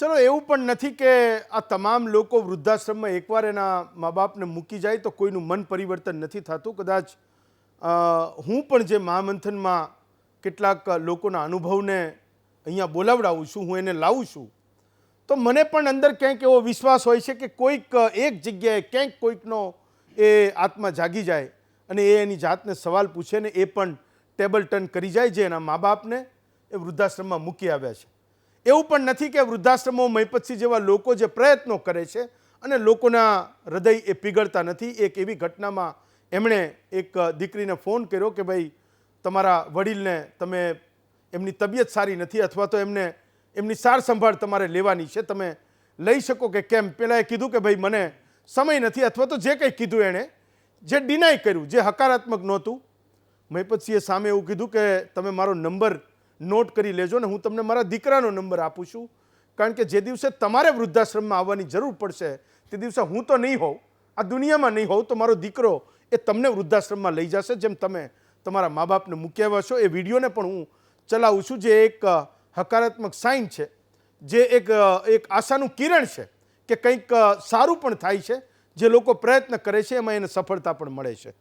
ચલો એવું પણ નથી કે આ તમામ લોકો વૃદ્ધાશ્રમમાં એકવાર એના મા બાપને મૂકી જાય તો કોઈનું મન પરિવર્તન નથી થતું. કદાચ હું પણ જે મહામંથનમાં કેટલાક લોકોના અનુભવને અહીંયા બોલાવડાવું છું, હું એને લાવું છું, તો મને પણ અંદર ક્યાંક એવો વિશ્વાસ હોય છે કે કોઈક એક જગ્યાએ ક્યાંક કોઈકનો એ આત્મા જાગી જાય અને એ એની જાતને સવાલ પૂછે ને એ પણ ટેબલ ટર્ન કરી જાય જે એના મા બાપને એ વૃદ્ધાશ્રમમાં મૂકી આવ્યા છે. એવું પણ નથી કે વૃદ્ધાશ્રમો મહિપતસિંહ જેવા લોકો જે પ્રયત્નો કરે છે અને લોકોના હૃદય એ પીગળતા નથી. એક એવી ઘટનામાં એમણે એક દીકરીને ફોન કર્યો કે ભાઈ તમારા વડીલને તમે એમની તબિયત સારી નથી અથવા તો એમની સાર સંભાળ તમારે લેવાની છે, તમે લઈ શકો કે કેમ. પહેલાં એ કીધું કે ભાઈ મને સમય નથી અથવા તો જે કંઈ કીધું એણે જે ડિનાય કર્યું, જે હકારાત્મક નહોતું. મહિપતસિંહે સામે એવું કીધું કે તમે મારો નંબર નોટ કરી લેજો ને હું તમને મારા દીકરાનો નંબર આપું છું, કારણ કે જે દિવસે તમારે વૃદ્ધાશ્રમમાં આવવાની જરૂર પડશે તે દિવસે હું તો નહીં હોઉં, આ દુનિયામાં નહીં હોઉં, તો મારો દીકરો એ તમને વૃદ્ધાશ્રમમાં લઈ જશે જેમ તમે તમારા મા બાપને મૂકી આવ્યા છો. એ વિડીયોને પણ હું ચલાવું છું જે એક હકારાત્મક સાઇન છે, જે એક આશાનું કિરણ છે કે કંઈક સારું પણ થાય છે. જે લોકો પ્રયત્ન કરે છે એમાં એને સફળતા પણ મળે છે.